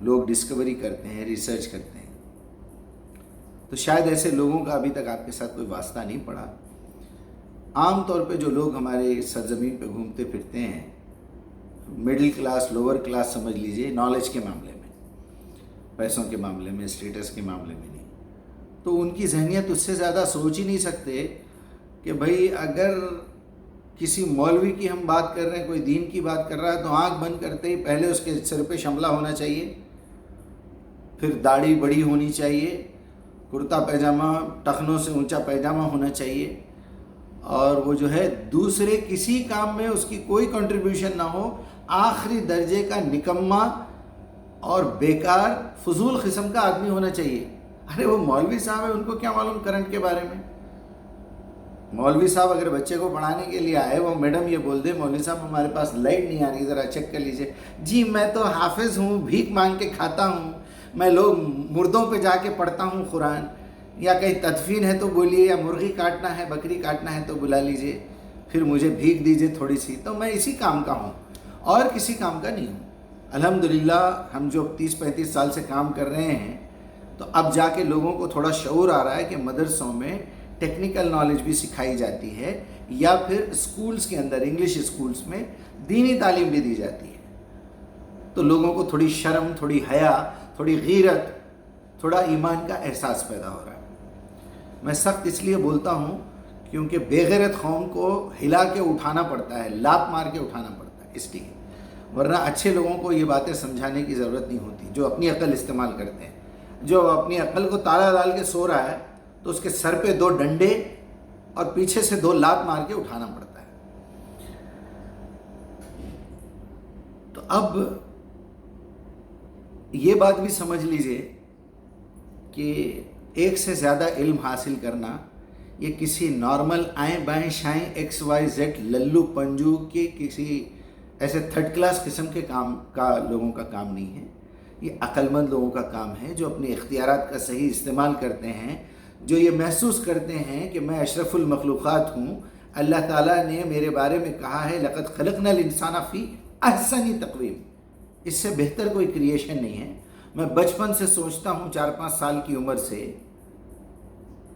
لوگ ڈسکوری کرتے ہیں، ریسرچ کرتے ہیں، تو شاید ایسے لوگوں کا ابھی تک آپ کے ساتھ کوئی واسطہ نہیں پڑا۔ عام طور پہ جو لوگ ہمارے سرزمین پہ گھومتے پھرتے ہیں، مڈل کلاس، لوور کلاس سمجھ لیجئے، نالج کے معاملے میں، پیسوں کے معاملے میں، اسٹیٹس کے معاملے میں نہیں، تو ان کی ذہنیت اس سے زیادہ سوچ ہی نہیں سکتے کہ بھائی اگر کسی مولوی کی ہم بات کر رہے ہیں، کوئی دین کی بات کر رہا ہے، تو آنکھ بند کرتے ہی پہلے اس کے سر پہ شملہ ہونا چاہیے، پھر داڑھی بڑی ہونی چاہیے، کرتا پیجامہ ٹخنوں سے اونچا پیجامہ ہونا چاہیے، اور وہ جو ہے دوسرے کسی کام میں اس کی کوئی کنٹریبیوشن نہ ہو، آخری درجے کا نکما اور بیکار فضول قسم کا آدمی ہونا چاہیے۔ ارے وہ مولوی صاحب ہے، ان کو کیا معلوم کرنٹ کے بارے میں؟ مولوی صاحب اگر بچے کو پڑھانے کے لیے آئے، وہ میڈم یہ بول دے مولوی صاحب ہمارے پاس لائٹ نہیں آ رہی، ذرا چیک کر لیجئے، جی میں تو حافظ ہوں، بھیک مانگ کے کھاتا ہوں، میں لوگ مردوں پہ جا کے پڑھتا ہوں قرآن، یا کہیں تدفین ہے تو بولیے، یا مرغی کاٹنا ہے، بکری کاٹنا ہے تو بلا لیجئے، پھر مجھے بھیک دیجئے تھوڑی سی، تو میں اسی کام کا ہوں اور کسی کام کا نہیں ہوں۔ الحمدللہ ہم جو 30-35 سال سے کام کر رہے ہیں، تو اب جا کے لوگوں کو تھوڑا شعور آ رہا ہے کہ مدرسوں میں ٹیکنیکل نالج بھی سکھائی جاتی ہے، یا پھر اسکولز کے اندر، انگلش اسکولز میں دینی تعلیم بھی دی جاتی ہے، تو لوگوں کو تھوڑی شرم، تھوڑی حیا، تھوڑی غیرت، تھوڑا ایمان کا احساس پیدا ہو رہا ہے۔ میں سخت اس لیے بولتا ہوں کیونکہ بے غیرت قوم کو ہلا کے اٹھانا پڑتا ہے، لات مار کے اٹھانا پڑتا ہے، اس لیے، ورنہ اچھے لوگوں کو یہ باتیں سمجھانے کی ضرورت نہیں ہوتی، جو اپنی عقل استعمال کرتے ہیں۔ جو اپنی عقل کو تالا ڈال کے سو رہا ہے، تو اس کے سر پہ 2 ڈنڈے اور پیچھے سے 2 لات مار کے اٹھانا پڑتا ہے۔ تو اب یہ بات بھی سمجھ لیجئے کہ ایک سے زیادہ علم حاصل کرنا یہ کسی نارمل آئیں بائیں شائیں XYZ للو پنجو کے کسی ایسے 3rd کلاس قسم کے کام کا لوگوں کا کام نہیں ہے، یہ عقل مند لوگوں کا کام ہے، جو اپنے اختیارات کا صحیح استعمال کرتے ہیں، جو یہ محسوس کرتے ہیں کہ میں اشرف المخلوقات ہوں، اللہ تعالیٰ نے میرے بارے میں کہا ہے لقد خلقنا الانسان فی احسن تقویم، اس سے بہتر کوئی کریشن نہیں ہے۔ میں بچپن سے سوچتا ہوں 4-5 سال کی عمر سے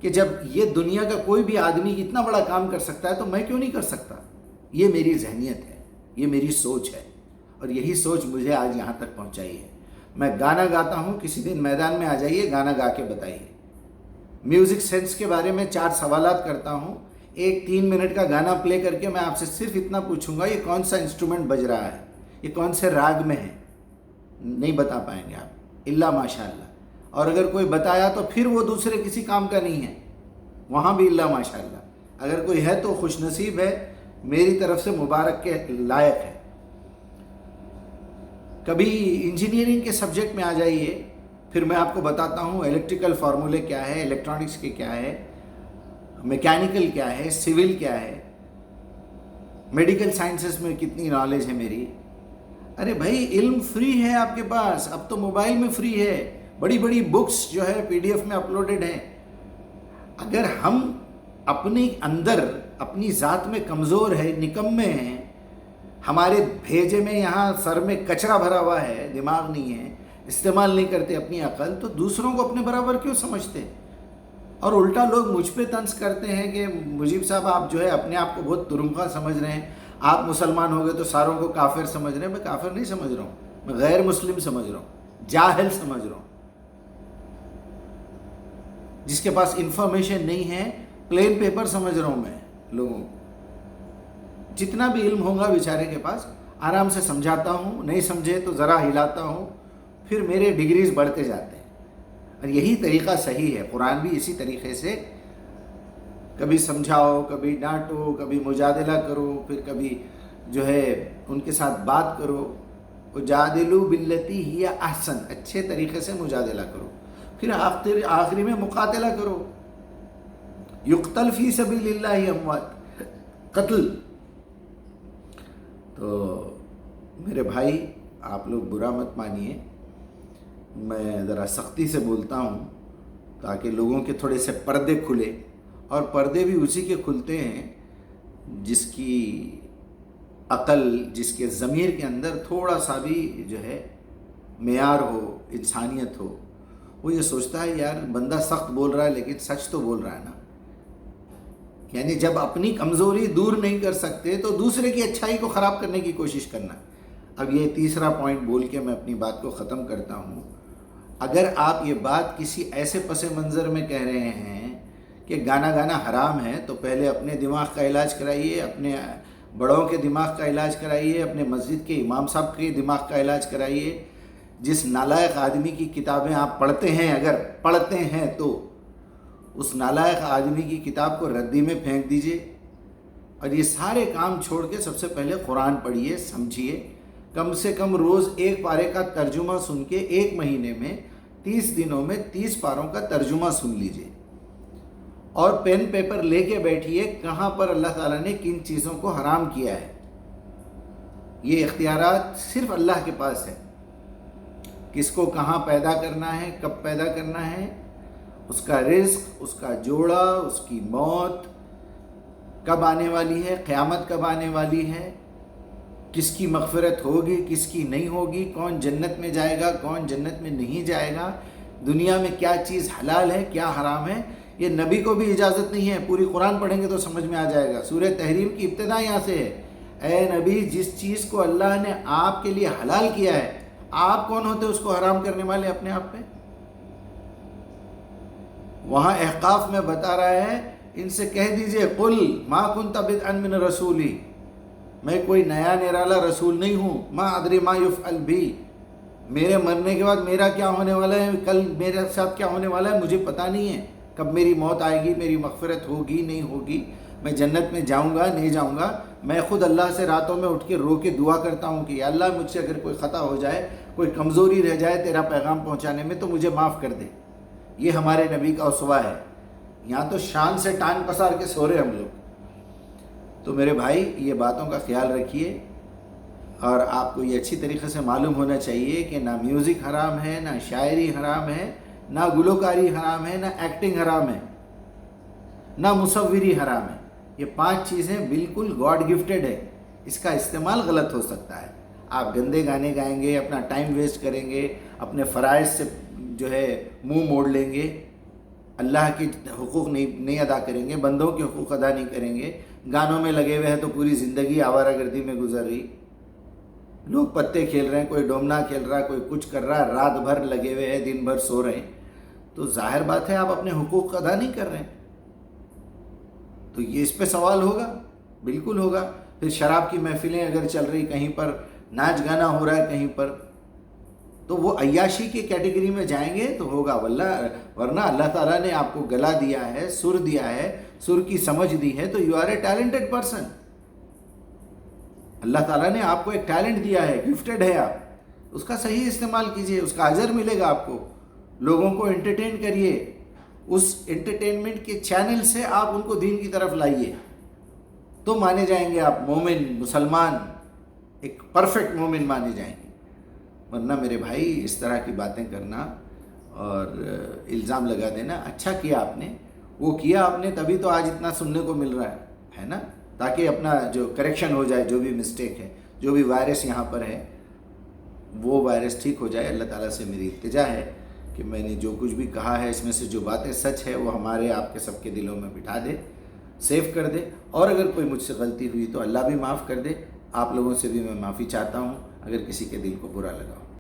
کہ جب یہ دنیا کا کوئی بھی آدمی اتنا بڑا کام کر سکتا ہے تو میں کیوں نہیں کر سکتا؟ یہ میری ذہنیت ہے، یہ میری سوچ ہے، اور یہی سوچ مجھے آج یہاں تک پہنچائی ہے۔ میں گانا گاتا ہوں، کسی دن میدان میں آ جائیے، گانا گا کے بتائیے۔ میوزک سینس کے بارے میں 4 سوالات کرتا ہوں، ایک 3 منٹ کا گانا پلے کر کے میں آپ سے صرف اتنا پوچھوں گا یہ کون سا انسٹرومنٹ بج رہا ہے، یہ کون سے راگ میں ہے، نہیں بتا پائیں گے آپ، الا ماشاء اللہ۔ اور اگر کوئی بتایا تو پھر وہ دوسرے کسی کام کا نہیں ہے، وہاں بھی الا ماشاء اللہ۔ اگر کوئی ہے تو خوش نصیب ہے، میری طرف سے مبارک کے لائق ہے۔ کبھی انجینئرنگ کے سبجیکٹ میں آ جائیے، پھر میں آپ کو بتاتا ہوں الیکٹریکل فارمولے کیا ہے، الیکٹرانکس کے کیا ہے، میکینیکل کیا ہے، سول کیا ہے، میڈیکل سائنسز میں کتنی نالج ہے میری۔ ارے بھائی علم فری ہے آپ کے پاس، اب تو موبائل میں فری ہے، بڑی بڑی بکس جو ہے PDF میں اپلوڈڈ ہیں۔ اگر ہم اپنے اندر اپنی ذات میں کمزور ہے، نکمے ہیں، ہمارے بھیجے میں یہاں سر میں کچرا بھرا ہوا ہے، دماغ نہیں ہے، استعمال نہیں کرتے اپنی عقل، تو دوسروں کو اپنے برابر کیوں سمجھتے؟ اور الٹا لوگ مجھ پہ طنز کرتے ہیں کہ مجیب صاحب آپ جو ہے اپنے آپ کو بہت ترمخا سمجھ رہے ہیں، آپ مسلمان ہو گئے تو ساروں کو کافر سمجھ رہے ہیں۔ میں کافر نہیں سمجھ رہا ہوں، میں غیر مسلم سمجھ رہا ہوں، جاہل سمجھ رہا ہوں، جس کے پاس انفارمیشن نہیں ہے، پلین پیپر سمجھ رہا ہوں میں لوگوں کو۔ جتنا بھی علم ہوگا بیچارے کے پاس، آرام سے سمجھاتا ہوں، نہیں سمجھے تو ذرا ہلاتا ہوں، پھر میرے ڈگریز بڑھتے جاتے ہیں۔ اور یہی طریقہ صحیح ہے، قرآن بھی اسی طریقے سے کبھی سمجھاؤ، کبھی ڈانٹو، کبھی مجادلہ کرو، پھر کبھی جو ہے ان کے ساتھ بات کرو، وجادلوا باللتی ہی احسن، اچھے طریقے سے مجادلہ کرو، پھر آخری میں مقاتلہ کرو۔ یقتل فی سبیل اللہ اموات، قتل۔ تو میرے بھائی آپ لوگ برا مت مانیے، میں ذرا سختی سے بولتا ہوں تاکہ لوگوں کے تھوڑے سے پردے کھلے، اور پردے بھی اسی کے کھلتے ہیں جس کی عقل، جس کے ضمیر کے اندر تھوڑا سا بھی جو ہے معیار ہو، انسانیت ہو، وہ یہ سوچتا ہے یار بندہ سخت بول رہا ہے لیکن سچ تو بول رہا ہے نا. یعنی جب اپنی کمزوری دور نہیں کر سکتے تو دوسرے کی اچھائی کو خراب کرنے کی کوشش کرنا. اب یہ تیسرا پوائنٹ بول کے میں اپنی بات کو ختم کرتا ہوں. اگر آپ یہ بات کسی ایسے پس منظر میں کہہ رہے ہیں کہ گانا حرام ہے تو پہلے اپنے دماغ کا علاج کرائیے، اپنے بڑوں کے دماغ کا علاج کرائیے، اپنے مسجد کے امام صاحب کے دماغ کا علاج کرائیے. جس نالائق آدمی کی کتابیں آپ پڑھتے ہیں، اگر پڑھتے ہیں تو اس نالائق آدمی کی کتاب کو ردی میں پھینک دیجئے اور یہ سارے کام چھوڑ کے سب سے پہلے قرآن پڑھیے، سمجھیے. کم سے کم روز ایک پارے کا ترجمہ سن کے ایک مہینے میں 30 دنوں میں 30 پاروں کا ترجمہ سن لیجئے اور پین پیپر لے کے بیٹھیے کہاں پر اللہ تعالیٰ نے کن چیزوں کو حرام کیا ہے. یہ اختیارات صرف اللہ کے پاس ہے، کس کو کہاں پیدا کرنا ہے، کب پیدا کرنا ہے، اس کا رزق، اس کا جوڑا، اس کی موت کب آنے والی ہے، قیامت کب آنے والی ہے، کس کی مغفرت ہوگی، کس کی نہیں ہوگی، کون جنت میں جائے گا، کون جنت میں نہیں جائے گا، دنیا میں کیا چیز حلال ہے کیا حرام ہے. یہ نبی کو بھی اجازت نہیں ہے. پوری قرآن پڑھیں گے تو سمجھ میں آ جائے گا. سورہ تحریم کی ابتدا یہاں سے ہے. اے نبی، جس چیز کو اللہ نے آپ کے لیے حلال کیا ہے، آپ کون ہوتے اس کو حرام کرنے والے اپنے آپ پہ؟ وہاں احقاف میں بتا رہا ہے ان سے کہہ دیجئے قل ما کنت بدعا من رسولی، میں کوئی نیا نرالا رسول نہیں ہوں. ما ادری ما یفعل بھی، میرے مرنے کے بعد میرا کیا ہونے والا ہے، کل میرے ساتھ کیا ہونے والا ہے مجھے پتہ نہیں ہے. کب میری موت آئے گی، میری مغفرت ہوگی نہیں ہوگی، میں جنت میں جاؤں گا نہیں جاؤں گا. میں خود اللہ سے راتوں میں اٹھ کے رو کے دعا کرتا ہوں کہ یا اللہ مجھ سے اگر کوئی خطا ہو جائے، کوئی کمزوری رہ جائے تیرا پیغام پہنچانے میں تو مجھے معاف کر دے. یہ ہمارے نبی کا اسوہ ہے. یہاں تو شان سے ٹانگ پسار کے سو رہے ہم لوگ. تو میرے بھائی یہ باتوں کا خیال رکھیے اور آپ کو یہ اچھی طریقے سے معلوم ہونا چاہیے کہ نہ میوزک حرام ہے، نہ شاعری حرام ہے، نہ گلوکاری حرام ہے، نہ ایکٹنگ حرام ہے، نہ مصوری حرام ہے. یہ 5 چیزیں بالکل گاڈ گفٹڈ ہے. اس کا استعمال غلط ہو سکتا ہے. آپ گندے گانے گائیں گے، اپنا ٹائم ویسٹ کریں گے، اپنے فرائض سے جو ہے منہ موڑ لیں گے، اللہ کے حقوق نہیں ادا کریں گے، بندوں کے حقوق ادا نہیں کریں گے. گانوں میں لگے ہوئے ہیں تو پوری زندگی آوارہ گردی میں گزر رہی. لوگ پتے کھیل رہے ہیں، کوئی ڈومنا کھیل رہا ہے، کوئی کچھ کر رہا ہے، رات بھر لگے ہوئے ہیں، دن بھر سو رہے ہیں. تو ظاہر بات ہے آپ اپنے حقوق ادا نہیں کر رہے ہیں. تو یہ اس پہ سوال ہوگا، بالکل ہوگا. پھر شراب کی محفلیں اگر چل رہی، کہیں پر ناچ گانا ہو رہا ہے کہیں پر، تو وہ عیاشی کی کیٹیگری میں جائیں گے تو ہوگا. ورنہ اللہ تعالیٰ نے آپ کو گلا دیا ہے، سر دیا ہے، سر کی سمجھ دی ہے، تو you are a talented person. اللہ تعالیٰ نے آپ کو ایک ٹیلنٹ دیا ہے، گفٹڈ ہے آپ. اس کا صحیح استعمال کیجئے، اس کا اجر ملے گا آپ کو. لوگوں کو انٹرٹین کریے، اس انٹرٹینمنٹ کے چینل سے آپ ان کو دین کی طرف لائیے، تو مانے جائیں گے آپ مومن، مسلمان، ایک پرفیکٹ مومن مانے جائیں گے. ورنہ میرے بھائی اس طرح کی باتیں کرنا اور الزام لگا دینا، اچھا کیا آپ نے، وہ کیا آپ نے، تبھی تو آج اتنا سننے کو مل رہا ہے نا. تاکہ اپنا جو کریکشن ہو جائے، جو بھی مسٹیک ہے، جو بھی وائرس یہاں پر ہے وہ وائرس ٹھیک ہو جائے. اللہ تعالیٰ سے میری التجا ہے کہ میں نے جو کچھ بھی کہا ہے اس میں سے جو باتیں سچ ہے وہ ہمارے آپ کے سب کے دلوں میں بٹھا دے، سیو کر دے. اور اگر کوئی مجھ سے غلطی ہوئی تو اللہ بھی معاف کر دے. آپ لوگوں سے بھی میں معافی چاہتا ہوں اگر کسی کے دل کو برا لگا.